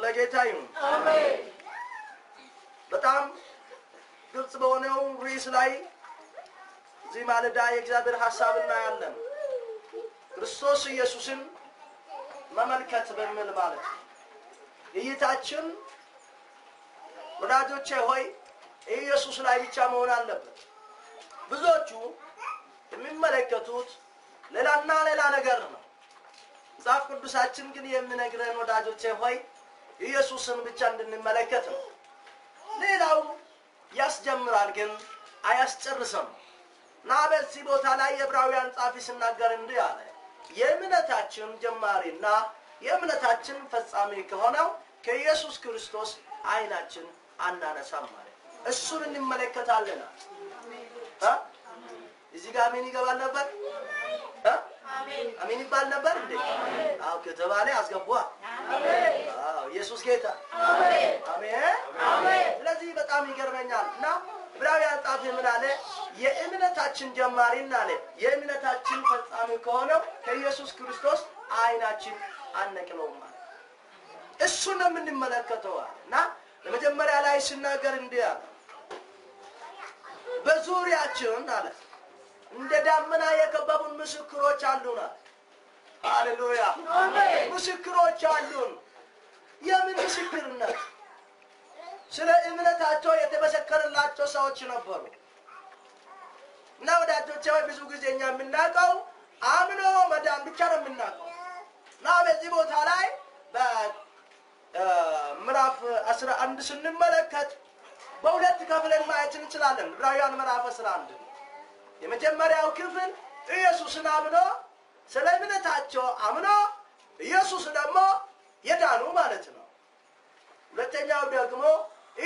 ለጌታ ይሁን አሜን በጣም ግልጽ በሆነው ርዕስ ላይ እዚህ ማለዳ የእግዚአብሔር ሐሳብና ያለን ክርስቶስ ኢየሱስን መመልከት በሚል ማለት እይታችን ወዳጆቼ ሆይ ኢየሱስ ላይ ብቻ መሆን አለበት ብዙዎቹ የሚመለከቱት ሌላ ነገር ነው መጽሐፍ ቅዱሳችን ግን የሚነግረን ወዳጆቼ ሆይ ኢየሱስን ብቻ እንድንመለከት ነው ሌላው ያስጀምራል ግን አያስጨርሰም እና በዚህ ቦታ ላይ የዕብራውያን ጻፊ ሲናገር እንዲህ አለ የእምነታችን ጀማሪና የእምነታችን ፈጻሚ ከሆነው ከኢየሱስ ክርስቶስ አይናችን አናነሳም ማለት እሱን እንመለከታለን እዚህ ጋር ምን ይገባል ነበር አሜን ይባል ነበር እንዴ አው ከተባለ አስገቧ ኢየሱስ ጌታ አሜን ስለዚህ በጣም ይገርመኛልና ዕብራውያን ጻፊ ምን አለ የእምነታችን ጀማሪና አለ የእምነታችን ፈጻሚ ከሆነው ከኢየሱስ ክርስቶስ አይናችን አንነቅለውም ማለት እሱን ነው የምንመለከተውና ለመጀመሪያ ላይ ሲናገር እንዲህ አለ በዙሪያችን አለ እንደ ዳመና የከበቡን ምስክሮች አሉና ሃሌሉያ አሜን ምስክሮች አሉን የምን ምስክርነት ስለ እምነታቸው የተመሰከረላቸው ሰዎች ነበሩ እና ወዳጆቼ ብዙ ጊዜኛ የምናውቀው አምኖ መዳን ብቻ ነው የምናውቀው እና በዚህ ቦታ ላይ በምዕራፍ 11 ስንመለከት በሁለት ክፍልን ማየት እንችላለን ዕብራውያን ምዕራፍ 11 የመጀመሪያው ክፍል ኢየሱስን አምኖ ስለ እምነታቸው አምኖ ኢየሱስ ደግሞ የዳኑ ማለት ነው ሁለተኛው ደግሞ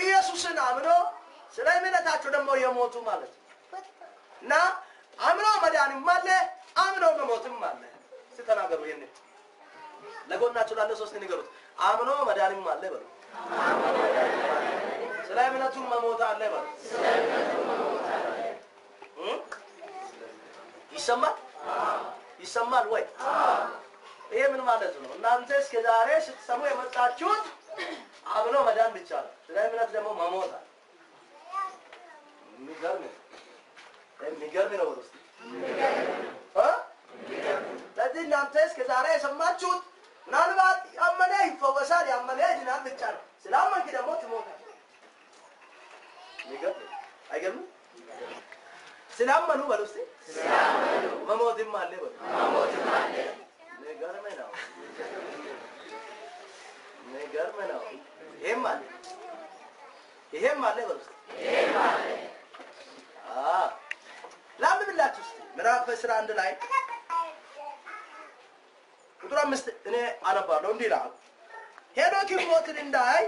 ኢየሱስን አምኖ ስለ እምነታቸው ደግሞ የሞቱ ማለት ነው እና አምኖ መዳንም አለ አምኖ መሞትም አለ ሲተናገሩ ይሄን ለጎናቸው ላለ ሶስት ንገሩት አምኖ መዳንም አለ በሉ ስለ እምነቱ መሞት አለ በሉ ይሰማል ወይ ይሄ ምን ማለት ነው እናንተ እስከ ዛሬ ስትሰሙ የመጣችሁት አምኖ መዳን ብቻ ነው ስለ እምነት ደግሞ መሞት አለ የሚገርም ነው ወርስ ለዚህ እናንተ እስከ ዛሬ የሰማችሁት ምናልባት ያመነ ይፈወሳል ያመነ ይድናል ብቻ ነው ስላመንክ ደግሞ ትሞታለህ አይገርም ስላመኑ በሉስቲ ስላመኑ መሞትም አለ በሉ መሞትም አለ ነገርም ነው ይሄም አለ በሉስቲ ይሄም አለ ላምብላችሁ እስቲ ምዕራፍ 11 ላይ ቁጥር 5 እኔ አነባለሁ እንዲህ ይላል ሄኖክ ሞትን እንዳይ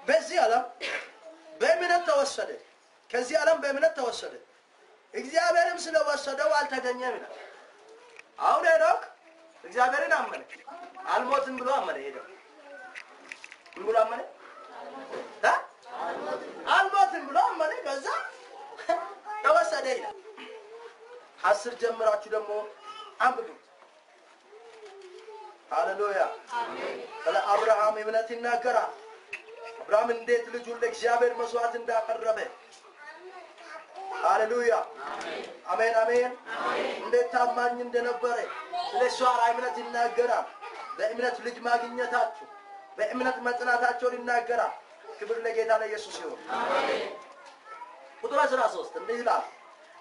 በዚህ ዓለም በእምነት ተወሰደ ከዚህ ዓለም በእምነት ተወሰደ እግዚአብሔርም ስለወሰደው አልተገኘም ይላል አሁን ሄኖክ እግዚአብሔርን አመነ አልሞትም ብሎ አመነ ሄደው ምን ብሎ አመነ አልሞትም ብሎ አመነ ከዛ ተወሰደ ይላል 10 ጀምራችሁ ደግሞ አንብቡት ሃሌሉያ አሜን ስለ አብርሃም እምነት ይናገራል አብርሃም እንዴት ልጁን ለእግዚአብሔር መስዋዕት እንዳቀረበ ሃሌሉያ አሜን አሜን እንዴት ታማኝ እንደነበረ ስለሱ እምነት ይናገራል በእምነት ልጅ ማግኘታቸው በእምነት መጽናታቸው ይናገራል ክብር ለጌታ ለኢየሱስ ይሁን አሜን ቁጥር 13 እንዲህ ይላል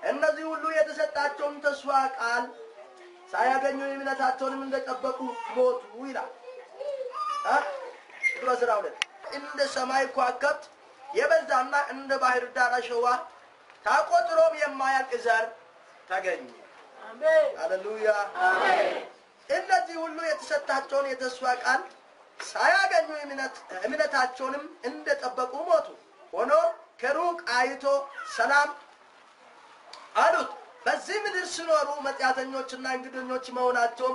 እነዚህ ሁሉ የተሰጣቸውን ተስፋ ቃል ሳያገኙ እምነታቸውንም እንደጠበቁ ሞቱ ይላል ቁጥር 12 እንደ ሰማይ ከዋክብት የበዛና እንደ ባህር ዳር አሸዋ ታቆጥሮም የማያልቅ ዘር ተገኘ አሜን ሃሌሉያ አሜን እነዚህ ሁሉ የተሰጣቸውን የተስፋ ቃል ሳያገኙ እምነታቸውንም እንደጠበቁ ሞቱ ሆኖ ከሩቅ አይቶ ሰላም አሉት በዚህ ምድር ሲኖሩ መጻተኞችና እንግዶኞች መሆናቸው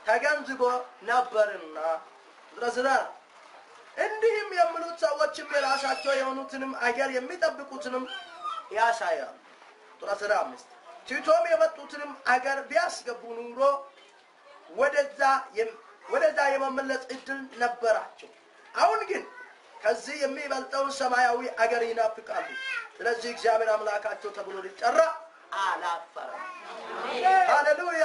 ተገንዝቦ ነበርና ድረስራ እንዲህም የሚሉት ሰዎችም የራሳቸው የሆኑትንም አገር የሚጠብቁትንም ያሳያል ቁጥር 15 ቲቶም የመጡትንም አገር ቢያስገቡ ኑሮ ወደዛ ወደዛ የመመለስ እድል ነበራቸው። አሁን ግን ከዚህ የሚበልጠውን ሰማያዊ አገር ይናፍቃሉ። ስለዚህ እግዚአብሔር አምላካቸው ተብሎ ሊጠራ አላፈረም። ሃሌሉያ!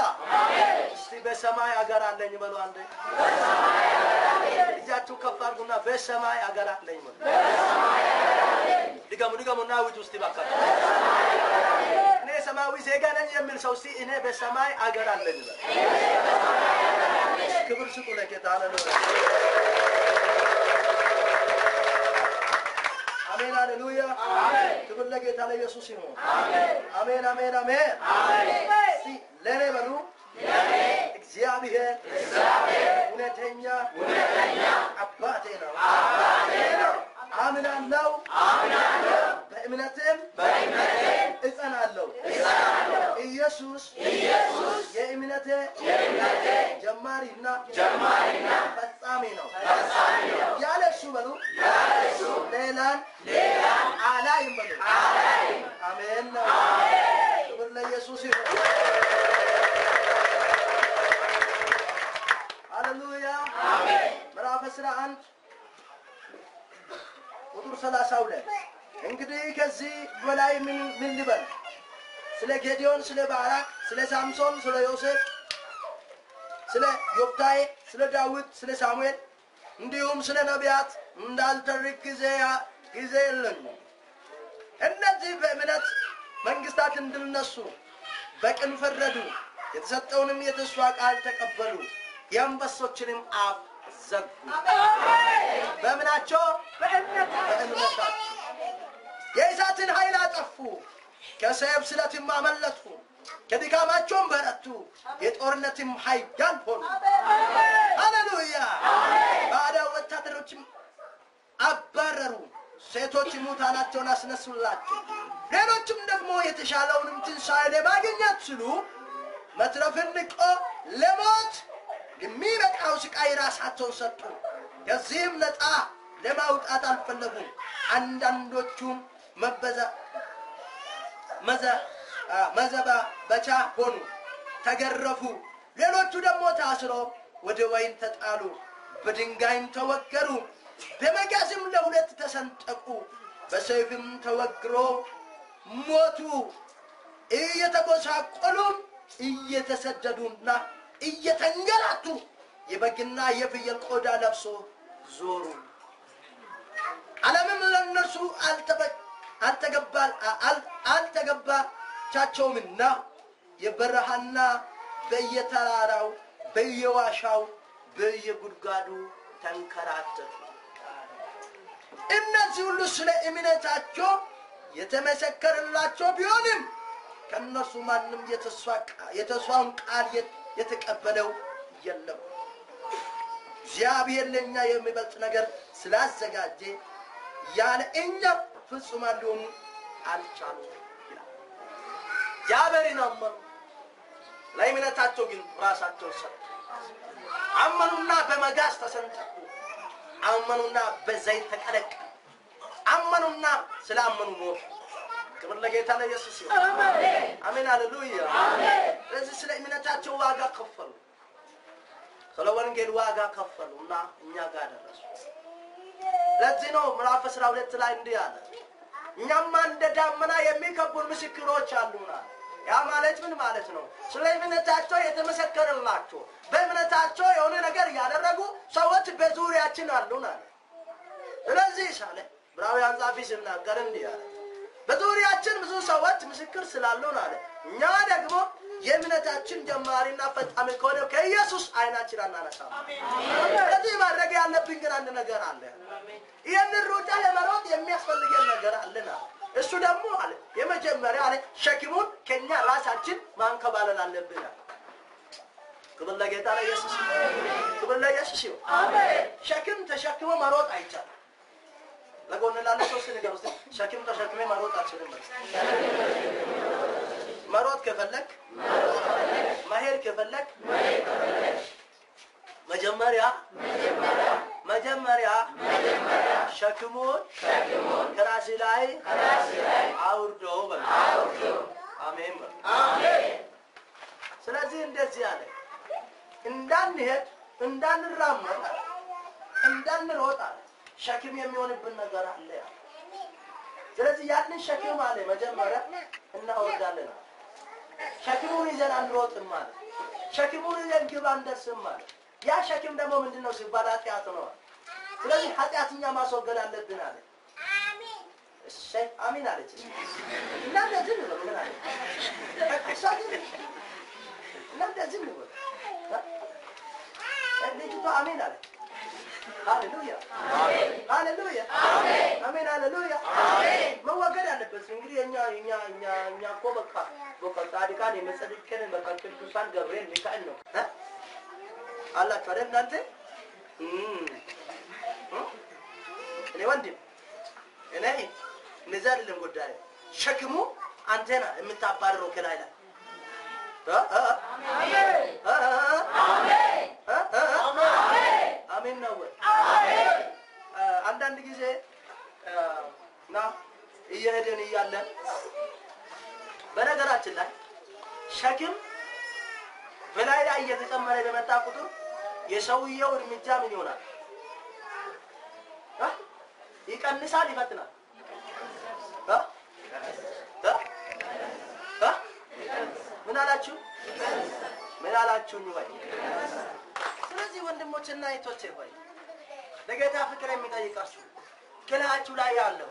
እስቲ በሰማይ አገር አለኝ በሉ አንዴ። እጃችሁ ከፍ አድርጉና በሰማይ አገር አለኝ በሉ። ድገሙና ውጭ ውስጥ ይባካል። እኔ ሰማያዊ ዜጋ ነኝ የሚል ሰው እስቲ እኔ በሰማይ አገር አለኝ በሉ። ክብር ስጡ ለጌታ። ሃሌሉያ! አሜን ሃሌሉያ! ክብር ለጌታ ለኢየሱስ ይሁን። አሜን አሜን አሜን። እስቲ ለኔ በሉ እግዚአብሔር እውነተኛ አባቴ ነው። አምናለሁ በእምነትም እጸናለሁ። ኢየሱስ የእምነቴ ጀማሪና ፈጻሚ ነው። ያለ እሱ በሉ ሌላን አላይም በሉ። አሜን ነው። ክብር ለኢየሱስ ይሁን። ሃሌሉያ! ምዕራፍ 11 ቁጥር 32 እንግዲህ ከዚህ በላይ ምን ልበል? ስለ ጌዲዮን፣ ስለ ባራክ፣ ስለ ሳምሶን፣ ስለ ዮሴፍ፣ ስለ ዮፍታሔ፣ ስለ ዳዊት፣ ስለ ሳሙኤል እንዲሁም ስለ ነቢያት እንዳልተርክ ጊዜ የለኝም። እነዚህ በእምነት መንግስታት እንድነሱ በቅን ፈረዱ፣ የተሰጠውንም የተስፋ ቃል ተቀበሉ፣ የአንበሶችንም አፍ ዘጉ። በእምናቸው በእምነታቸው የእሳትን ኃይል አጠፉ፣ ከሰይፍ ስለትም አመለጡ፣ ከድካማቸውም በረቱ፣ የጦርነትም ኃያል ሆኑ። ሃሌሉያ! ባዕዳን ወታደሮችም አባረሩ፣ ሴቶች ሙታናቸውን አስነሱላቸው። ሌሎችም ደግሞ የተሻለውንም ትንሣኤ ለማግኘት ሲሉ መትረፍን ንቆ ለሞት የሚበቃው ስቃይ ራሳቸውን ሰጡ። ከዚህም ነፃ ለማውጣት አልፈለጉም። አንዳንዶቹም መዘባበቻ ሆኑ፣ ተገረፉ። ሌሎቹ ደግሞ ታስሮ ወደ ወህኒ ተጣሉ፣ በድንጋይም ተወገሩ፣ በመጋዝም ለሁለት ተሰንጠቁ፣ በሰይፍም ተወግሮ ሞቱ። እየተጎሳቆሉም እየተሰደዱና እየተንገላቱ የበግና የፍየል ቆዳ ለብሶ ዞሩ። ዓለምም ለነሱ አልተገባቻቸውምና የበረሃና በየተራራው በየዋሻው በየጉድጓዱ ተንከራተቱ። እነዚህ ሁሉ ስለ እምነታቸው የተመሰከረላቸው ቢሆንም ከነሱ ማንም የተስፋውን ቃል የተቀበለው የለም። እግዚአብሔር ለኛ የሚበልጥ ነገር ስላዘጋጀ ያለ እኛ ፍጹማን ሊሆኑ አልቻሉም ይላል። እግዚአብሔርን አመኑ፣ ለእምነታቸው ግን ራሳቸውን ሰጡ። አመኑና በመጋዝ ተሰንጠቁ፣ አመኑና በዘይት ተቀለቀሉ፣ አመኑና ስላመኑ ሞቱ። ክብር ለጌታ ለኢየሱስ ይሁን። አሜን ሃሌሉያ። ስለዚህ ስለ እምነታቸው ዋጋ ከፈሉ፣ ስለ ወንጌል ዋጋ ከፈሉና እኛ ጋር ደረሱ። ለዚህ ነው ምዕራፍ 12 ላይ እንዲህ አለ፣ እኛማ እንደ ደመና የሚከቡን ምስክሮች አሉና። ያ ማለት ምን ማለት ነው? ስለ እምነታቸው የተመሰከረላቸው በእምነታቸው የሆነ ነገር ያደረጉ ሰዎች በዙሪያችን አሉና። ስለዚህ ሳለ ዕብራውያን ጻፊ ሲናገር እንዲህ አለ፣ በዙሪያችን ብዙ ሰዎች ምስክር ስላሉን አለ፣ እኛ ደግሞ የእምነታችን ጀማሪና ፈጻሚ ከሆነው ከኢየሱስ አይናችን አናነሳም። ስለዚህ ማድረግ ያለብን ግን አንድ ነገር አለ። ይህንን ሩጫ ለመሮጥ የሚያስፈልገን ነገር አለና እሱ ደግሞ አለ የመጀመሪያ አለ ሸክሙን ከኛ ራሳችን ማንከባለል አለብን። ክብር ለጌታ ለኢየሱስ ይሁን። ክብር ለኢየሱስ ይሁን። አሜን። ሸክም ተሸክሞ መሮጥ አይቻልም። ለጎን ላለ ሰው ሲነገር ውስጥ ሸክም ተሸክሜ መሮጥ አልችልም። መሮጥ ከፈለክ መሄድ ከፈለክ መጀመሪያ ሸክሙን ከራስ ላይ አውርዶ በል። አሜን በል። ስለዚህ እንደዚህ አለ እንዳንሄድ እንዳንራመድ እንዳንሮጥ ሸክም የሚሆንብን ነገር አለ ስለዚህ ያንን ሸክም አለ መጀመሪያ እናወርዳለን ሸክሙን ይዘን አንሮጥም ማለት ሸክሙን ይዘን ግብ አንደርስም ማለት ያ ሸክም ደግሞ ምንድነው ሲባል ኃጢአት ነው ስለዚህ ኃጢአትኛ ማስወገድ አለብን አለ እሺ አሜን አለች እና እንደዚህ ነው ምን አለ እና እንደዚህ ነው ልጅቷ አሜን አለች ሃሌሉያ ሃሌሉያ አሜን ሃሌሉያ መወገድ አለበት እንግዲህ እኛ እኮ በቃ ጻድቃን የመጸድቅን በቃ ቅዱሳን ገብርኤል ሚካኤል ነው አላችሁ አይደል እናንተ እኔ ወንድም እኔ እንደዛ አይደለም ጉዳይ ሸክሙ አንተና የምታባረረው ከላይ ላይ አሜን ነው አሜን አንዳንድ ጊዜ ና እየሄደን እያለን በነገራችን ላይ ሸክም በላይ ላይ እየተጨመረ በመጣ ቁጥር የሰውየው እርምጃ ምን ይሆናል ይቀንሳል ይፈትናል ምን አላችሁ ወይ ስለዚህ ወንድሞችና እህቶቼ ሆይ ለጌታ ፍቅር የሚጠይቃችሁ ከላችሁ ላይ ያለው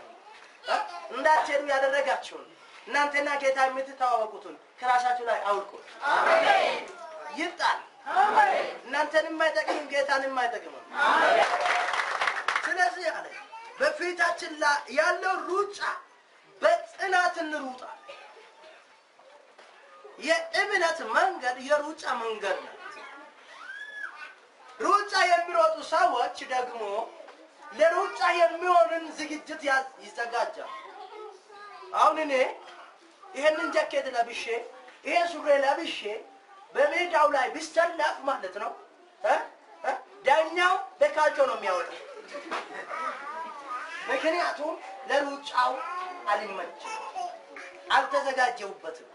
እንዳትሄዱ ያደረጋችሁ እናንተና ጌታ የምትተዋወቁትን ከራሳችሁ ላይ አውልቁ አሜን ይጣል አሜን እናንተንም ማይጠቅም ጌታንም ማይጠቅም አሜን ስለዚህ ያለ በፊታችን ላይ ያለው ሩጫ በጽናት እንሩጣ የእምነት መንገድ የሩጫ መንገድ ነው ሩጫ የሚሮጡ ሰዎች ደግሞ ለሩጫ የሚሆንን ዝግጅት ይዘጋጃል አሁን እኔ ይሄንን ጃኬት ለብሼ ይሄ ሱሪ ለብሼ በሜዳው ላይ ብሰለፍ ማለት ነው ዳኛው በካልቾ ነው የሚያወጣው ምክንያቱም ለሩጫው አልመችም አልተዘጋጀሁበትም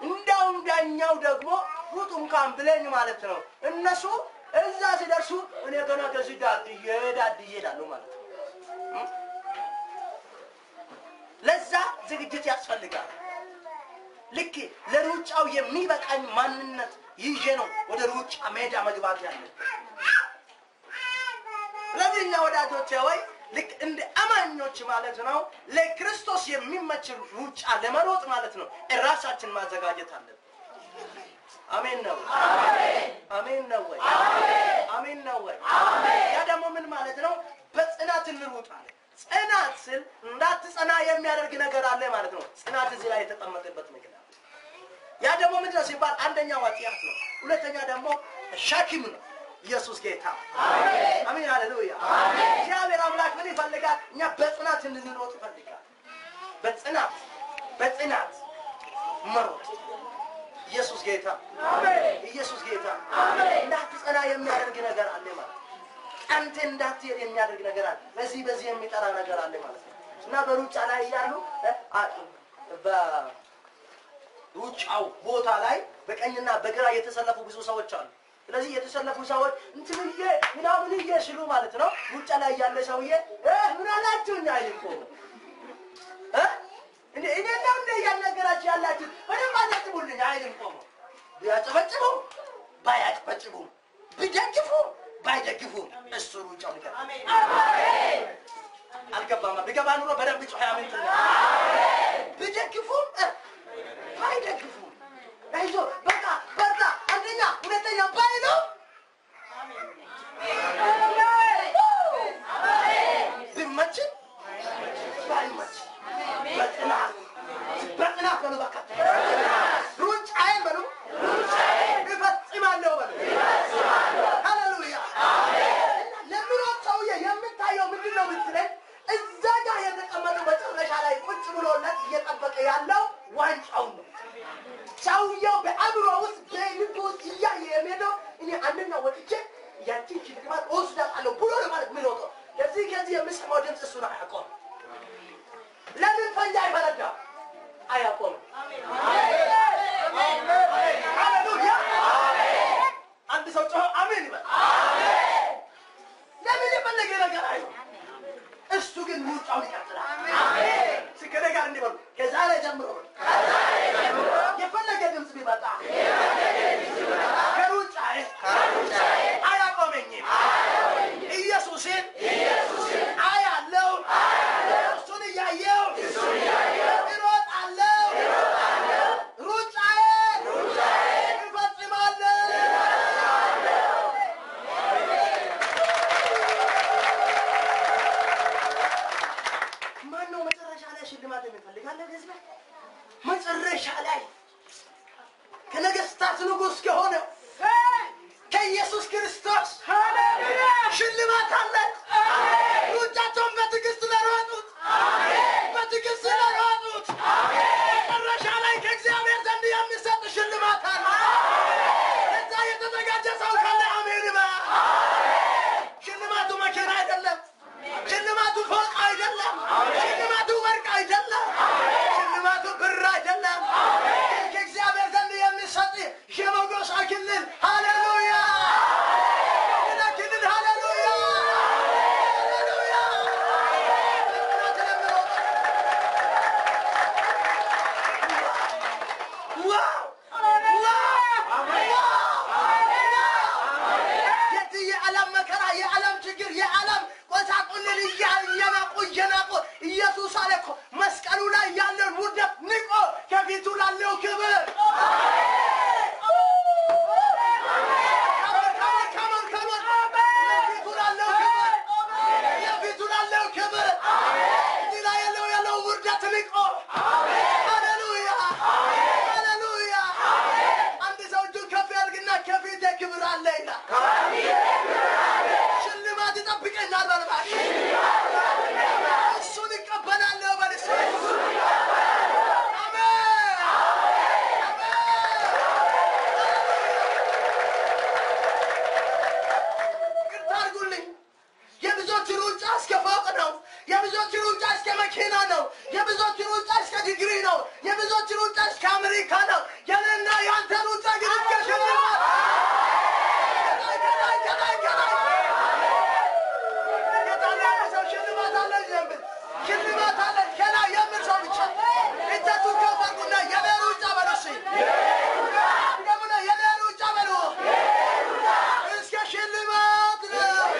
እንዳውም ዳኛው ደግሞ ሩጡም ካም ብለኝ ማለት ነው እነሱ እዛ ሲደርሱ እኔ ገና ከዚህ ዳድ ይሄዳሉ ማለት ነው ለዛ ዝግጅት ያስፈልጋል ልክ ለሩጫው የሚበቃኝ ማንነት ይዤ ነው ወደ ሩጫ ሜዳ መግባት ያለው ለዚህኛ ወዳጆቼ ወይ ልክ እንደ አማኞች ማለት ነው ለክርስቶስ የሚመች ሩጫ ለመሮጥ ማለት ነው ራሳችን ማዘጋጀት አለብን አሜን ነው አሜን አሜን ነው ወይ አሜን አሜን ነው ወይ አሜን ያ ደግሞ ምን ማለት ነው በጽናት እንሩጣለን ጽናት ስል እንዳትጸና የሚያደርግ ነገር አለ ማለት ነው ጽናት እዚህ ላይ የተቀመጠበት ምክንያት ያ ደግሞ ምንድነው ሲባል አንደኛው ኃጢአት ነው ሁለተኛ ደግሞ ሸክም ነው ኢየሱስ ጌታ አሜን አሜን ሃሌሉያ አሜን እግዚአብሔር አምላክ ምን ይፈልጋል እኛ በጽናት እንድንሮጥ ይፈልጋል በጽናት መሮጥ ኢየሱስ ጌታ አሜን ኢየሱስ ጌታ አሜን እንዳትጸና የሚያደርግ ነገር አለ ማለት አንተ እንዳትሄድ የሚያደርግ ነገር አለ በዚህ የሚጠራ ነገር አለ ማለት ነው እና በሩጫ ላይ ያሉ በሩጫው ቦታ ላይ በቀኝና በግራ የተሰለፉ ብዙ ሰዎች አሉ ስለዚህ የተሰለፉ ሰዎች እንትምዬ ምናምን ይሽሉ ማለት ነው ውጫ ላይ ያለ ሰውዬ ምን አላችሁኝ አይልኮ እኔ እንደ ያነገራችሁ ያላችሁ ምንም አትጥቡልኝ አይልኮ ቢያጨበጭቡ ባያጨበጭቡ ቢደግፉ ባይደግፉ እሱ ሩጫው ነገር አሜን አሜን አልገባማ ቢገባ ኑሮ በደንብ ጮህ አሜን አሜን ቢደግፉ ባይደግፉ አይዞ በቃ በርታ አንደኛ ሁለተኛ ባይሉ አሜን አሜን ቢመች ባይመች በጽናት ነው በቃ ሩጫዬን በሉ እፈጽማለሁ በሉ ሃሌሉያ አሜን ለምሮጥ ሰውዬ የምታየው ምንድነው ብትለኝ እዛ ጋር የተቀመጠው በጭራሻ ላይ ቁጭ ብሎለት እየጠበቀ ያለው ዋንጫው ነው ሰውየው በአብሮ ውስጥ በልቡ ይያየ የሚሄደው እኔ አንደኛ ወጥቼ ያቺን ችግር ወስዳለሁ ብሎ ማለት ምን ወጣ ከዚህ የምሰማው ድምጽ እሱ ነው ያቆም ለምን ፈንጃ ይፈረዳ አያቆም አሜን አሜን ሃሌሉያ አሜን አንድ ሰው ጮህ አሜን አሜን ለምን የፈለገ ነገር አይሆን እሱ ግን ሙጫው ይቀጥላል አሜን ሲከደጋ እንዲበሉ ከዛሬ ጀምሮ የፈለገ ድምጽ ቢመጣ ከሩጫዬ አያቆመኝም ኢየሱስን አያለው እሱን እያየው እሮጣለሁ ሩጫዬን እፈጽማለሁ ማነው መጨረሻ ላይ ሽልማት የሚፈልጋለ ህዝብ መጨረሻ ላይ ከነገስታት ንጉስ ከሆነ ከኢየሱስ ክርስቶስ ሃሌሉያ ሽልማት አለ አሜን ሩጫቸውን በትዕግስት ለሮጡት አሜን በትዕግስት ለሮጡት አሜን መጨረሻ ላይ ከእግዚአብሔር ዘንድ የሚሰጥ ሽልማት አለ አሜን እዛ የተዘጋጀ ሰው ካለ አሜን ይበል አሜን ሽልማቱ መኪና አይደለም ሽልማቱ ፎቅ አይደለም ሽልማቱ ወርቅ አይደለም ሽልማቱ ብር አይደለም ከእግዚአብሔር ዘንድ የሚሰጥ የሞገስ አክሊል ሃሌሉያ አክሊል ሃሌሉያ ሃሌሉያ ዋው የዓለም መከራ የዓለም ችግር የዓለም ቆሳቁልን እየናቁ ኢየሱስ አለ እኮ መስቀሉ ላይ ያለውን ውርደት ንቆ ከፊቱ ላለው ክብር የፊቱ ላለው ክብር እዚህ ላይ ያለው ውርደት ንቆ ሃሌሉያ ሃሌሉያ አንድ ሰው እጁን ከፍ ያድርግና ከፊቴ ክብር አለ ይላል ሽልማት ይጠብቀኛል በልባሽ እሱን ይቀበላለሁ በልስ አሜን ይቅርታ አድርጉልኝ የብዙዎች ሩጫ እስከ ፎቅ ነው የብዙዎች ሩጫ እስከ መኪና ነው የብዙዎች ሩጫ እስከ ዲግሪ ነው የብዙዎች ሩጫ እስከ አሜሪካ ነው የኔና የአንተ ሩጫ ግን እስከ ሽልማት ሽልማት አለ ገና የምር ሰው ብቻ እጃችሁ ከፍ አድርጉና የኔ ሩጫ በሉ እስኪ ደግሞና የኔ ሩጫ በሉ እስከ ሽልማት ነው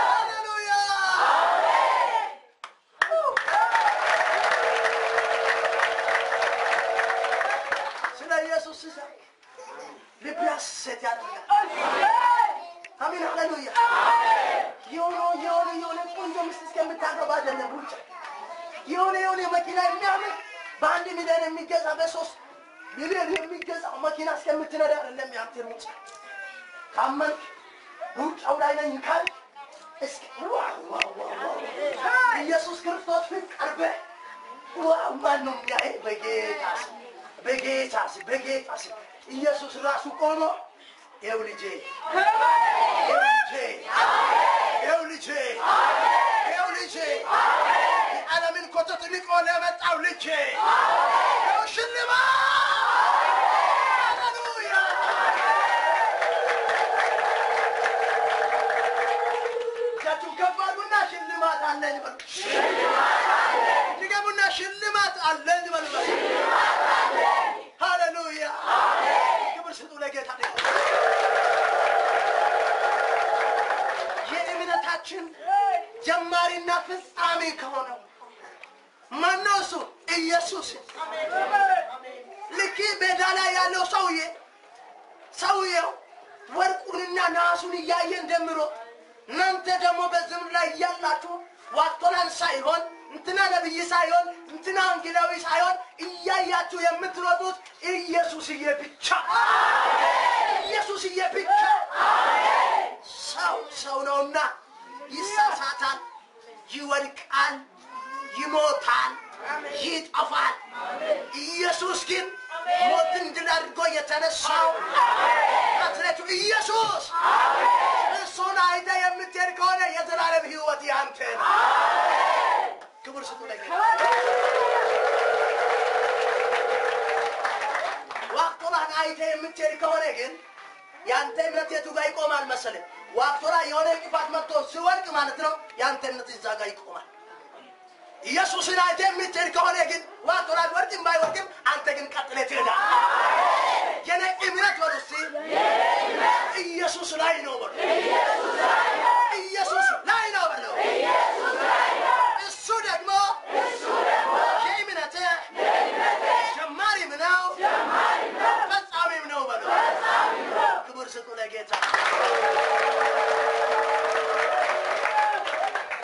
ሃሌሉያ ስለ ኢየሱስ ሲሰማ ልብ ያስት ያደርጋል አሜን ሃሌሉያ የሆነ ቆንጆ ሚስት እስከምታገባ አይደለም ሩጫ የሆነ መኪና የሚያምር በ1 ሚሊዮን የሚገዛ በ3 ሚሊዮን የሚገዛ መኪና እስከምትነዳ አይደለም ያንተ ሩጫ ካመንክ ሩጫው ላይ ነኝ ካል እስኪ ኢየሱስ ክርስቶስ ፊት ቀርበህ ማን ነው የሚያየው በጌታ ኢየሱስ ራሱ ቆሞ ይኸው ልጄ የዓለምን ኮተት ንቆ ለመጣው ልጄ ይኸው ሽልማት ሃሌሉያ እጃችሁን ከፍ አድርጉና ሽልማት አለን በሉ ድገሙና ሽልማት አለን በሉ ሃሌሉያ ክብር ስጡ ለጌታ የእምነታችን ጀማሪና ፍጻሜ ከሆነው ማነው እሱ ኢየሱስ ልክ ሜዳ ላይ ያለው ሰውየው ወርቁንና ነሐሱን እያየ እንደምሮ እናንተ ደግሞ በዝም ላይ ያላችሁ ዋቅቶላን ሳይሆን እንትና ነብይ ሳይሆን እንትና ወንጌላዊ ሳይሆን እያያችሁ የምትሮጡት ኢየሱስዬ ብቻ ኢየሱስዬ ብቻ ሰው ነውና ይሳሳታል ይወድቃል ይሞታል ይጠፋል ኢየሱስ ግን ሞትን ድል አድርጎ የተነሳው ናዝሬቱ ኢየሱስ እሱን አይተህ የምትሄድ ከሆነ የዘላለም ሕይወት ያንተ ነው ክብር ስጡ ለጌታ ዋቅቶላን አይተህ የምትሄድ ከሆነ ግን ያንተ እምነት የቱ ጋር ይቆማል መሰለህ? ዋክቶራ የሆነ እንቅፋት መጥቶ ሲወድቅ ማለት ነው ያንተ እምነት እዛ ጋር ይቆማል። ኢየሱስን አይተህ የምትሄድ ከሆነ ግን ዋክቶራ ወድቅም ባይወድቅም አንተ ግን ቀጥለህ ትሄዳለህ። የኔ እምነት በሉ እስቲ ኢየሱስ ላይ ነው በሉ። ኢየሱስ ላይ ነው በሉ። እሱ ደግሞ የእምነትህ ጀማሪም ነው ፈጻሚም ነው በሉ። ክብር ስጡ ለጌታ።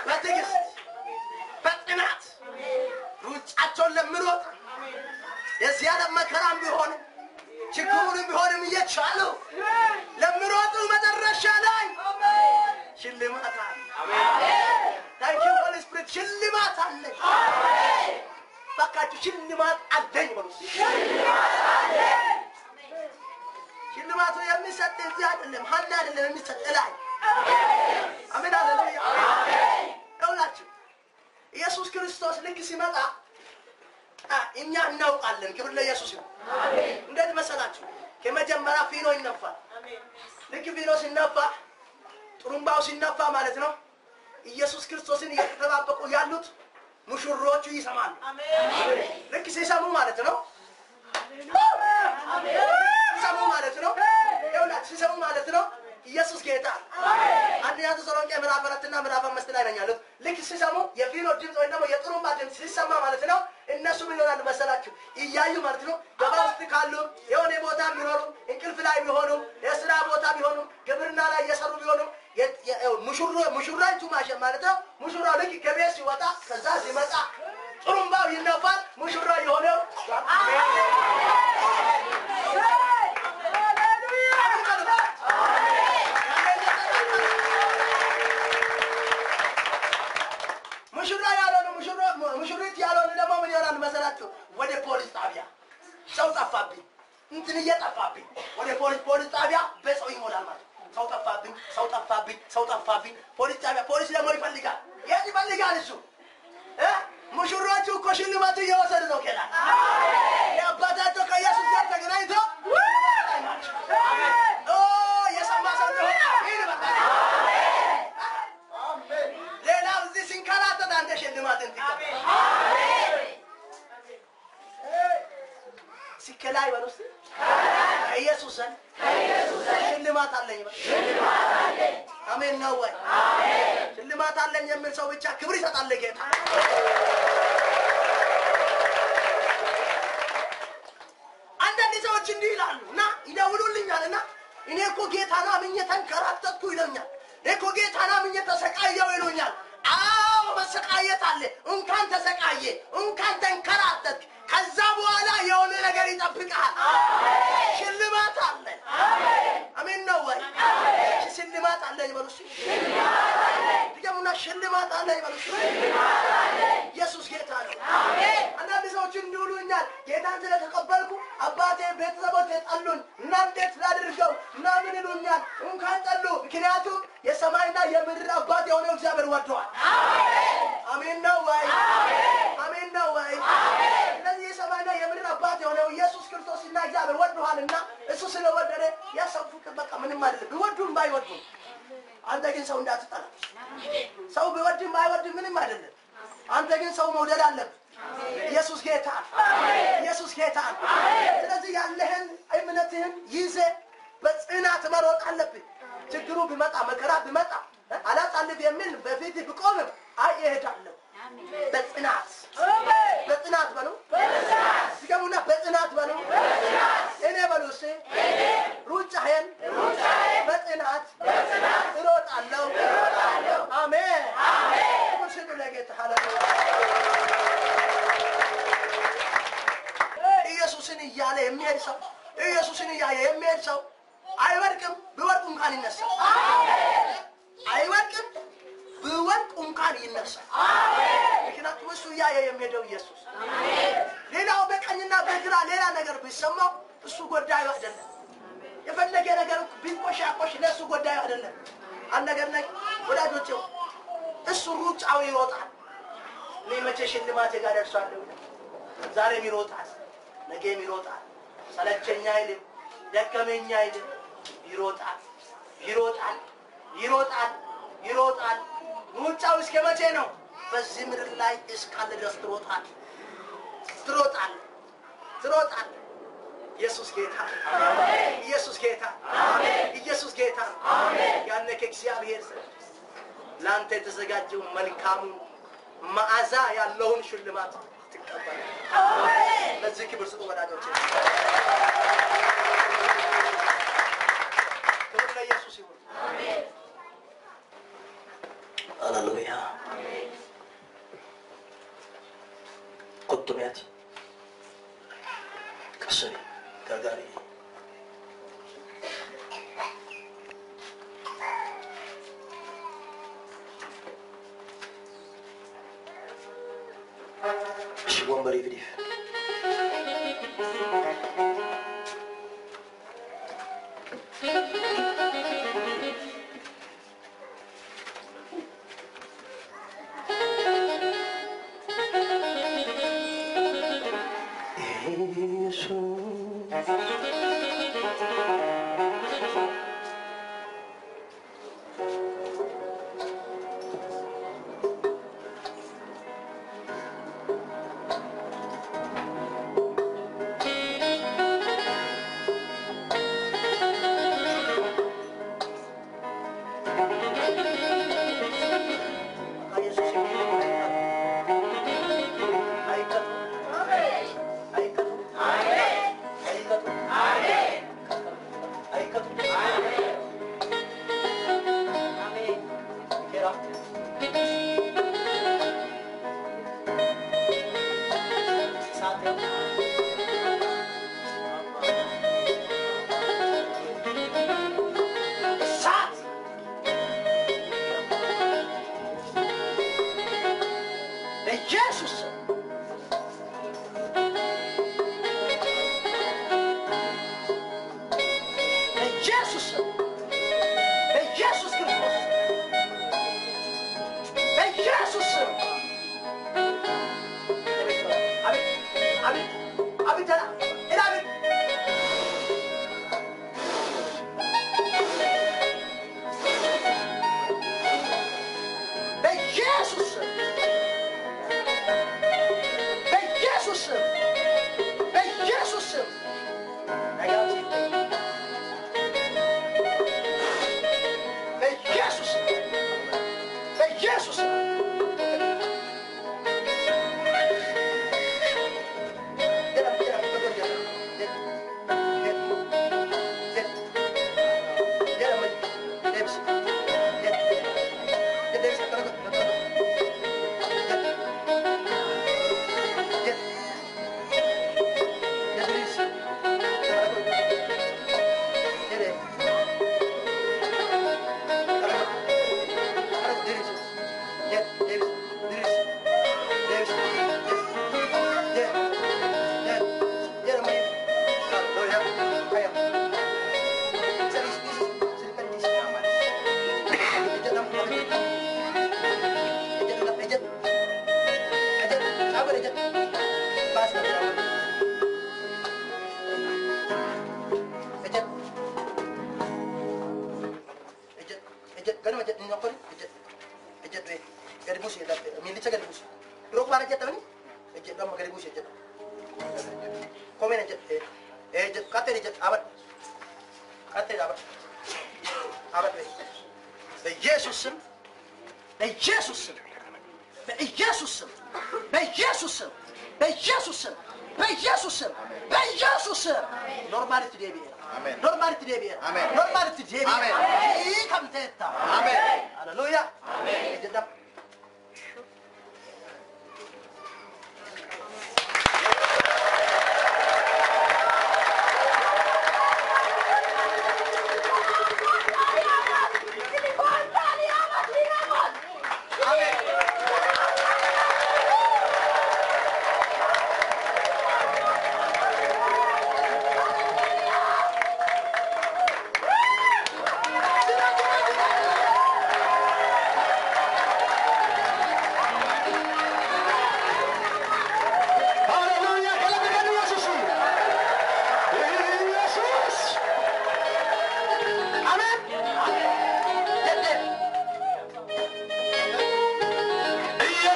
በትዕግስት በጽናት ሩጫቸውን ለሚሮጡ የዚህ ዓለም መከራም ቢሆን ችግሩንም ቢሆንም እየቻሉ ለሚሮጡ መጨረሻ ላይ ሽልማት አለ። ታንክ ዩ ሆሊ ስፒሪት። ሽልማት አለ። ባካችሁ ሽልማት አለኝ በሉ። ሽልማቱ የሚሰጥ እዚህ አይደለም፣ ሀና አይደለም የሚሰጥ ላይ። አሜን ሃሌሉያ። ይኸውላችሁ ኢየሱስ ክርስቶስ ልክ ሲመጣ እኛ እናውቃለን። ክብር ለኢየሱስ ይሁን። እንዴት መሰላችሁ? ከመጀመሪያ ፊኖ ይነፋል። ልክ ፊኖ ሲነፋ ጥሩምባው ሲነፋ ማለት ነው ኢየሱስ ክርስቶስን እየተጠባበቁ ያሉት ሙሽሮቹ ይሰማሉ። ልክ ሲሰሙ ማለት ነው ሲሰሙ ማለት ነው ይኸውላችሁ ሲሰሙ ማለት ነው ኢየሱስ ጌታ አንደኛ ተሰሎንቄ ምዕራፍ 4 እና ምዕራፍ 5 ላይ ነው። ልክ ሲሰሙ የፊኖ ድምጽ ወይ ደግሞ የጥሩምባ ድምጽ ሲሰማ ማለት ነው እነሱ ምን ይሆናሉ መሰላችሁ? እያዩ ማለት ነው ገባ ውስጥ ካሉ የሆነ ቦታ ቢኖሩ እንቅልፍ ላይ ቢሆኑ የሥራ ቦታ ቢሆኑ ግብርና ላይ እየሰሩ ቢሆኑ ሙሽራይቱ ማሸ ማለት ነው ሙሽራው ልክ ከቤት ሲወጣ ከዛ ሲመጣ ጥሩምባው ይነፋል። ሙሽራ የሆነው ሙሽሪት ያለውን ደግሞ ምን ይሆናል መሰላችሁ? ወደ ፖሊስ ጣቢያ ሰው ጠፋብኝ እንትን እየጠፋብኝ ወደ ፖሊስ ጣቢያ በሰው ይሞላል ማለት ሰው ጠፋብኝ ፖሊስ ጣቢያ። ፖሊስ ደግሞ ይፈልጋል። የት ይፈልጋል እሱ? ሙሽሮቹ እኮ ሽልማት እየወሰዱ ነው ከላ የአባታቸው ከኢየሱስ ጋር ተገናኝተው የሰማ ሰው ነው ይሄ በቃ ሌላው እዚህ ሲንከራተት አንተ ሽልማትን ትቀበል። ሲከላይ በሉስ ኢየሱስ ሽልማት አለኝ በል። አሜን ነው ወይ? ሽልማት አለኝ የሚል ሰው ብቻ ክብር ይሰጣል ለጌታ። አንዳንድ ሰዎች እንዲህ ይላሉና ይደውሉልኛልና እኔ እኮ ጌታን አምኜ ተንከራተትኩ ይለኛል። እኔ እኮ ጌታን አምኜ ተሰቃየሁ ይሉኛል። አዎ መሰቃየት አለ። እንኳን ተሰቃየ እንኳን ተንከራተት ከዛ በኋላ የሆነ ነገር ይጠብቃል። ሽልማት አለ። አሜን ነው ወይ? ሽልማት አለ ይበሉሽ። ድገሙና ሽልማት አለ ይበሉሽ። ኢየሱስ ጌታ ነው። አንዳንድ ሰዎች እንዲሉኛል ጌታን ስለተቀበልኩ አባቴ ቤተሰቦቼ ጠሉኝ እና እንዴት ላድርገው ምናምን ይሉኛል። እንኳን ጠሉ፣ ምክንያቱም የሰማይና የምድር አባት የሆነው እግዚአብሔር ወዶሃል። አሜን ነው ወይ? አሜን ነው ወይ? ስለዚህ የሰማይና የምድር አባት የሆነው ኢየሱስ ክርስቶስና እግዚአብሔር ወዶሃልና እሱ ስለወደደ ያሰው ፍቅር በቃ ምንም አይደለም። ቢወዱም ባይወዱም አንተ ግን ሰው እንዳትጠላ። ሰው ቢወድም ባይወድም ምንም አይደለም። አንተ ግን ሰው መውደድ አለብህ። ኢየሱስ ጌታ ኢየሱስ ጌታ። ስለዚህ ያለህን እምነትህን ይዘህ በጽናት መሮጥ አለብህ። ችግሩ ቢመጣ መከራ ቢመጣ አላጣልፍ የሚል በፊት ቢቆምም እሄዳለሁ በጽናት በሉ። ሲገሙና በጽናት በሉ። እኔ በሉ እስኪ ሩጫዬን በጽናት እሮጣለሁ። አሜን ሙሽሩ ለጌታ ሃሌሉያ። ኢየሱስን እያለ የሚሄድ ሰው ኢየሱስን እያየ የሚሄድ ሰው አይወድቅም። ቢወድቅ እንኳን ይነሳል። አይወድቅም። ቢወድቅ እንኳን ይነሳል። ምክንያቱም እሱ እያየ የሚሄደው ኢየሱስ። ሌላው በቀኝና በግራ ሌላ ነገር ቢሰማው እሱ ጉዳዩ አይደለም። የፈለገ ነገር ቢቆሻቆሽ ለእሱ ጉዳዩ አይደለም። አንድ ነገር ላይ ወዳጆቼ እሱ ሩጫው ይሮጣል። እኔ መቼ ሽልማቴ ጋር ደርሳለሁ? ዛሬም ይሮጣል፣ ነገም ይሮጣል። ሰለቸኝ አይልም፣ ደከመኝ አይልም፣ ይሮጣል ይሮጣል ይሮጣል ይሮጣል ሩጫው እስከ መቼ ነው በዚህ ምድር ላይ እስካለ ድረስ ትሮጣል ትሮጣል ትሮጣል ኢየሱስ ጌታ አሜን ኢየሱስ ጌታ አሜን ኢየሱስ ጌታ አሜን ያነ ከእግዚአብሔር ላንተ የተዘጋጀው መልካሙ መዓዛ ያለውን ሽልማት ትቀበላለህ አሜን ለዚህ ክብር ስጡ ወዳጆቼ ክብር ለኢየሱስ ይሁን አሜን ሃሌሉያ አሜን ቁጥቢያት ከሰሪ ጋጋሪ ወንበር ይፍዲፍ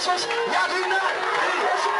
ኢየሱስ ያድናል። ኢየሱስ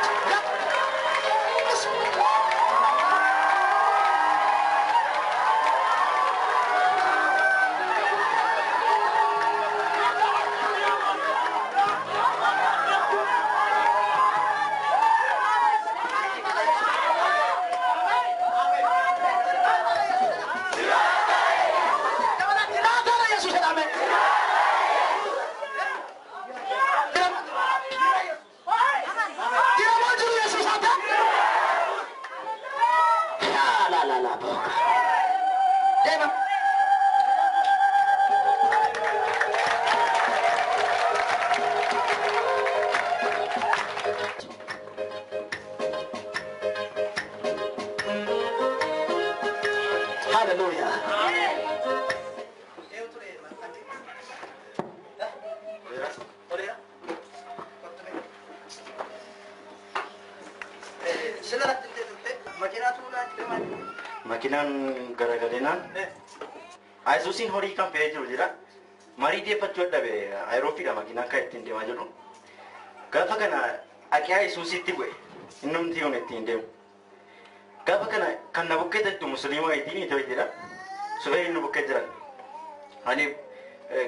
Hallelujah. Makinan gara-garaan Isuusiin horii kan fe'ee jiru jira. Marii deeffachuu dhabe aeroofiidha makiinaan kan ittiin deemaa jiru. Gaafa kana aqaa Isuusiitti bu'e inni humti yoon ittiin deemu. Gaafa kana kan na bukkee jettu musliima ittiin ta'e jira. Sufee inni bukkee jiran. Ani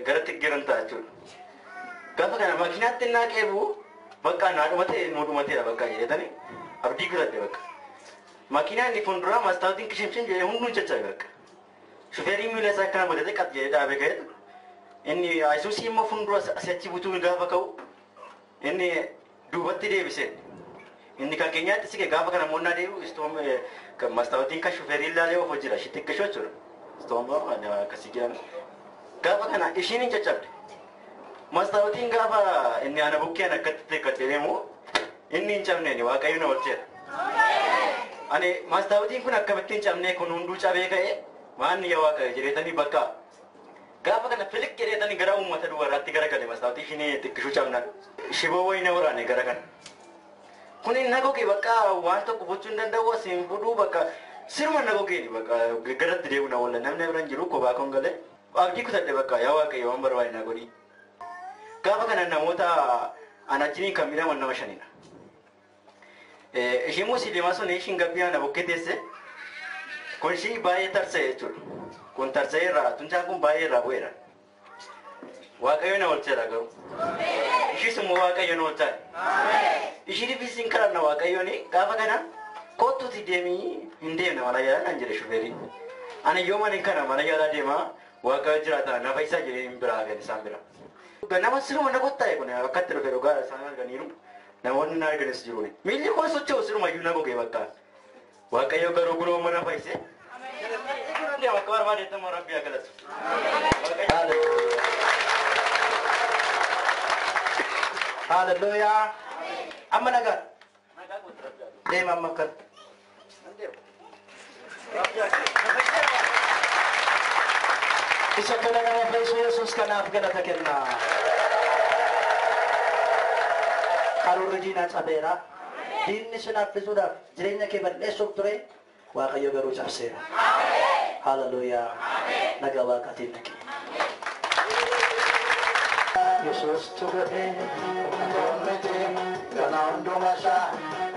garatti geran ta'a jechuudha. Gaafa kana makiinaatti naa qeebu bakka naa dhumatee nuu dhumateedha bakka jedhetanii abdii kutadhe bakka. Makiinaan inni fuulduraa maastaawotiin kishimshin jedhee hunduun jechaa bakka. Shufeerii miila isaa akkana godhatee qat jedhee dhaabee ka'eetu. Inni Isuusii immoo fuuldura asii achi butuu gaafa ka'u inni duubatti deebisee. Inni kan keenyaatti siqe gaafa kana moonnaa deebi'u istoom kan maastaawotiin kan shufeerii ilaalee of hojjira shitti akkashoo jechuudha. Istoom akkasii jiran. Gaafa kana ishiin hin caccabde. Maastaawotiin gaafa inni ana bukkeen akkatti teekkatee deemu inni hin cabneen waaqayyo na oolcheera. Ani maastaawotiin kun akkamittiin cabnee kun hunduu cabee ka'ee maanni yaa waaqayyo jedheetanii bakka gaafa kana filik jedheetanii gara uummata duwwaarraatti garagale maastaawotii isheen xiqqishuu cabnaan shiboo wayina waraane gara kana. Kun inni nagoge bakka waan tokko gochuu hin danda'u asiin buduu bakka sirma nagogeeni bakka garatti deemu na walla namni biraan jiru kophaa kon galee abdii kutadhe bakka yaa waaqayyo waan barbaade na godhi. Gaafa kana namoota anajjiniin kan midhaman nama shanidha. Isheen musliimaa sun ishiin gabbiyaa na bukkee teesse kun ishii baay'ee tarsa'e jechuudha. Kun tarsa'e irraa tunchaan kun baay'ee irraa bu'eera. Waaqayyo na oolcheera garuu. Ishiis immoo waaqayyo na oolchaadha. Ishii rifisiin kadhanna waaqayyooni gaafa kana kottuuti deemii hin deemne mana yaalaa naan jedhe shufeeriin. Ani yoo mana kana mana yaalaa deemaa waaqayyo jiraata nafa isaa jedhee hin biraa gadi isaan bira. Nama siruma na qottaa'e kun akkatti dhufe dhugaa isaan arganiiru. Namoonni na arganis jiruuni. Miilli koo socho'u siruma iyyuu na gogee bakka. Waaqayyo garuu guloo mana fayyise. Deema akka barbaadeettamoo rabbii haa galatu. Hallelujah. Amma nagaan. Deema amma kan. Isa kana nama fayyisu Yesuus kanaaf galata kennaa. Karoorri diinaa cabeera. Diinni sin hambisuudhaaf jireenya kee balleessuuf ture waaqayyo garuu cabseera. Hallelujah. Nagaa waaqaatiin naqe. Yesuus tugatee koomete kana hundumasaa.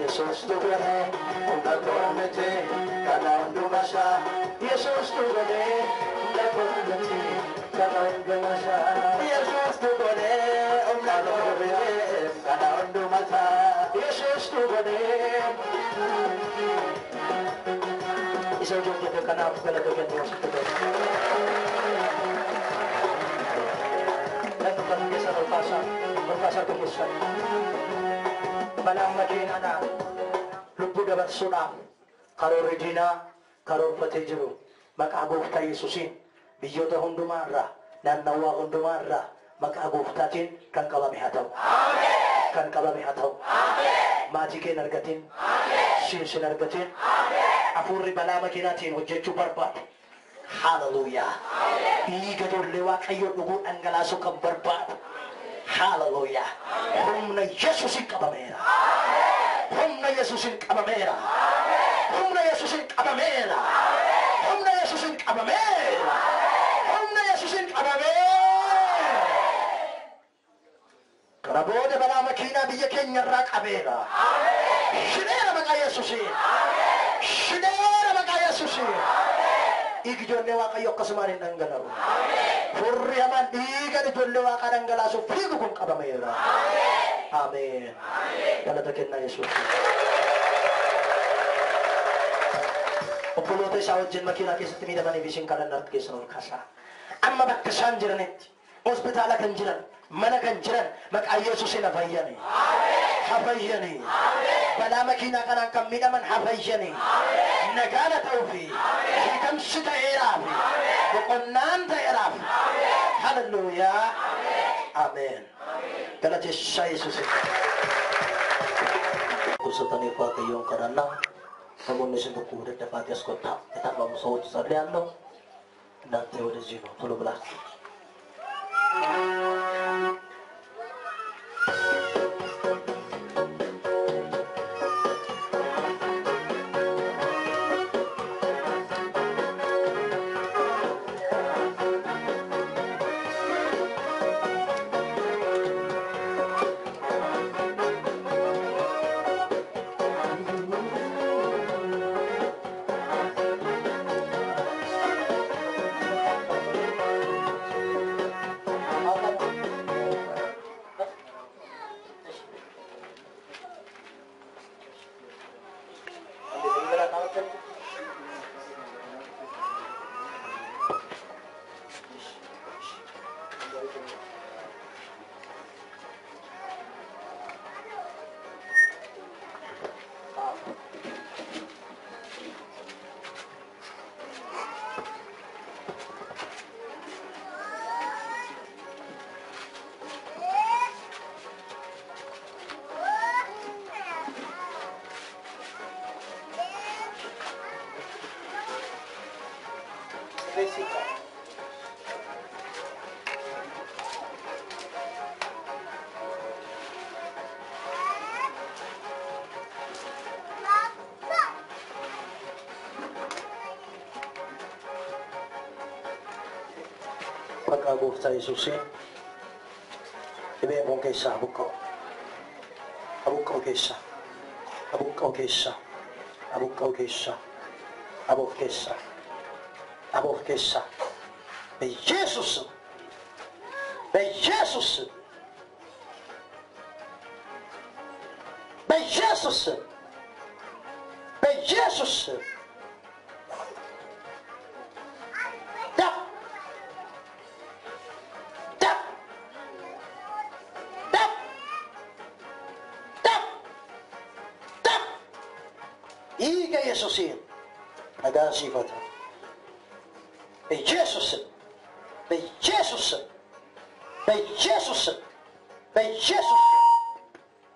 Yesuus tugatee hunda koomete kana hundumasaa. Yesuus tugatee hunda koomete kana hundumasaa. Yesuus tugatee hunda koomete kana hundumasaa. Yesuus tugatee. Isa hojjete kanaaf galata kennu asitti galu. Lakukan biasa berpasar kehidupan. Malam makinana, lupu dapat sunam. Karor Regina, karor Patejuru, makagufta Yesusin, biyota hundumarra, dan nawa hundumarra, makaguftatin kan kami hatau. Kan kami hatau. Majike nargatin, sin nargatin. Afurri bala makinatin hojjechu barbaad. Hallelujah. Ini gadollee waaqayyo dhuguu dhangalaasu kan barbaadu. Hallelujah. Humna Yesuusin qabameera. Humna Yesuusin qabameera. Humna Yesuusin qabameera. Humna Yesuusin qabameera. Humna Yesuusin qabameera. Karaboode balaa makiinaa biyya keenya irraa qabeera. Shineera maqaa Yesuusiin. Shineera maqaa Yesuusiin. Dhiigi ijoollee Waaqayyo akkasumaan hin dhangala'u. Furri hamaan dhiiga ijoollee Waaqaa dhangalaasuuf fiigu kun qabameera. Ameen. Galata kennaa Yesuusiin. Obboloota isaa wajjin makiinaa keessatti miidhamanii fi isin kadhannatti keessan ol kaasaa. Amma bakka isaan jiranitti hospitaala kan jiran, mana kan jiran maqaa Yesuusiin hafayyani. Hafayyani. Balaa makiinaa kanaan kan miidhaman hafayyani. Nagaana ta'uu fi hiikamsi ta'eeraaf boqonnaan ta'eeraaf. Hallelujaa. Ameen. Galateessaa Yesuusiin. Kursatanii Waaqayyoon kadhannaa. Namoonni isin tokko daddafaatee as kottaa itaamamu ሰዎች ጸልያለሁ እናንተ ወደዚህ ነው ቶሎ ብላችሁ Maqaa Gooftaa Yesuusiin dhibee kun keessaa buqqa'u. Abuqqa'u keessaa. Abuqqa'u keessaa. Abuqqa'u keessaa. Abuuf keessaa. Abuuf keessaa. በኢየሱስ በኢየሱስ በኢየሱስ በኢየሱስ Iga Yesusin, nagasifata. Be Jesus, be Jesus, be Jesus, be Jesus.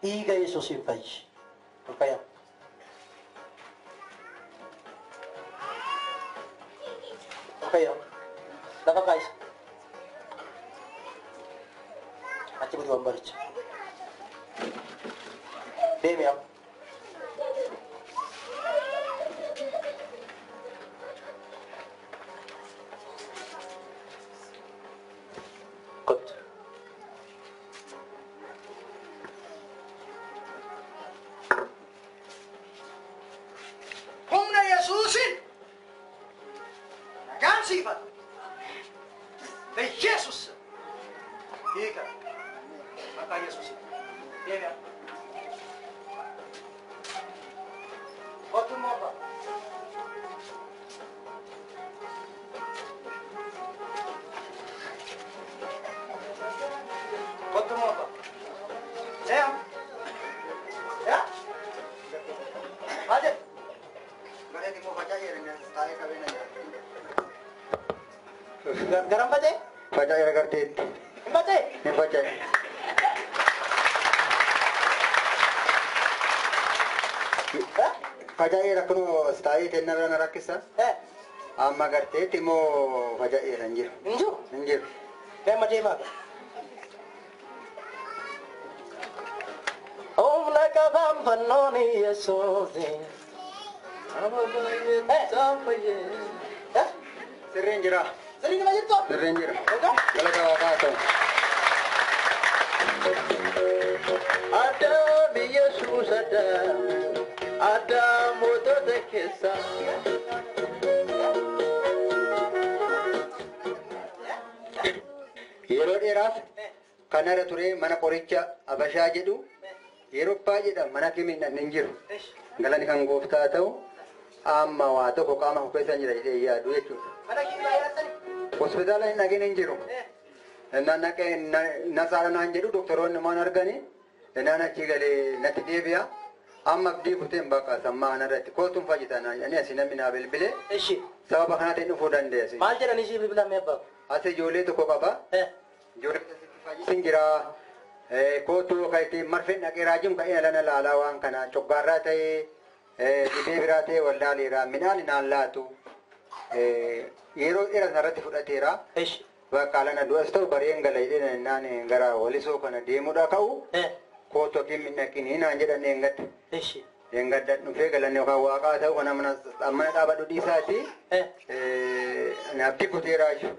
Iga Yesusin faz. Okay. Okay. Laka guys. Ati mo duwan balik. Baby up. Garam baca? Baca ya kartit. Baca? Baca. Baca ya rakno stay tenna na rakisa. Amma kartit mo baca ya ranjir. Ranjir. Ranjir. Kayak macam mana? Om nakabam panoni Yesusi. Sampai ya. Serenjira. Sering aja tuh. Serenjira. Kalau kau Adam Yesus Adam moto tekesa Yero dheeraaf kanarra ture mana qoricha Abashaa jedhu yeroo baay'eedhaan mana kimiidhaan hin jiru. Galani kan gooftaa ta'u amma waa tokko qaama keessa jira jedhee yaadu jechuudha. Hospitaala hin dhageen hin jiru. Nasaara naan jedhu doktoroonni maan arganii naan achi galee natti deebi'a. Amma abdii kuteen bakka sammaa kanarratti kootuun fayyisan ani asii namni naa bilbilee sababa kanaatiin dhufuu dandeessi. Maal jedhanii si bilbilamee abbaa? Ati ijoollee tokko qaba. Ijoollee fayyisin jira. Kootu kaiti marfin dhaqee raajiin ka'ee alana laalaa waan kana coggaarraa ta'ee dhibee biraa ta'ee wallaaleera midhaan hinaan laatu yeroo dheeraa irratti fudhateera. Bakka alana du'as ta'u bareen galayidhee naan gara walisoo kana deemuudha ka'u kootu akkin midhakin hinaan jedhan eengadda. Eengadda dhufee galanne yookaan waaqaa ta'u kana mana dhaabadhu dhiisaati abdii kuteeraa jiru.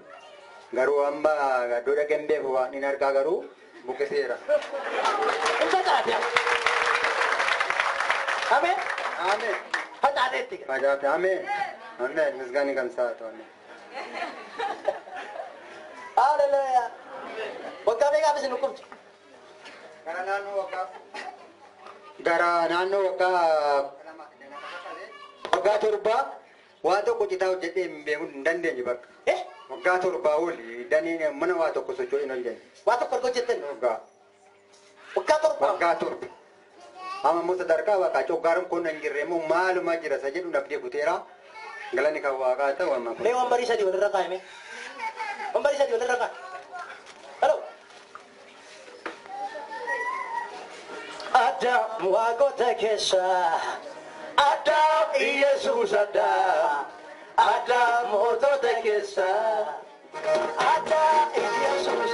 Garuu amma gaddoo dhaqeen beeku waan hin argaa garuu bukeseera. Amen. Amen. Fadaadeetti. Fadaate amen. Amen. Misgaani kan saatu amen. Hallelujah. Waggaa meeqaaf isin dhukkubti? Gara naannoo waggaa torbaa waan tokko citaa hojjedhee hin beekuu hin dandeenye bakka. Waggaa torbaa oli danii mana waa tokko socho'uu hin hojjenne. Waa tokko argaa hojjetten? Waggaa torbaa? Waggaa torba. Amma immoo sadarkaa waaqaa coggaaruun kun hin jirre immoo maaluma jira isa jedhu abdii kuteera. Galanni kan waaqaa ta'u amma kun. Mee waan barii sadii walirra kaa'ime? Waan barii sadii walirra kaa'e? Hello. Adam waaqota keessa Adam Yesuus Adam mootota keessa Adam Yesuus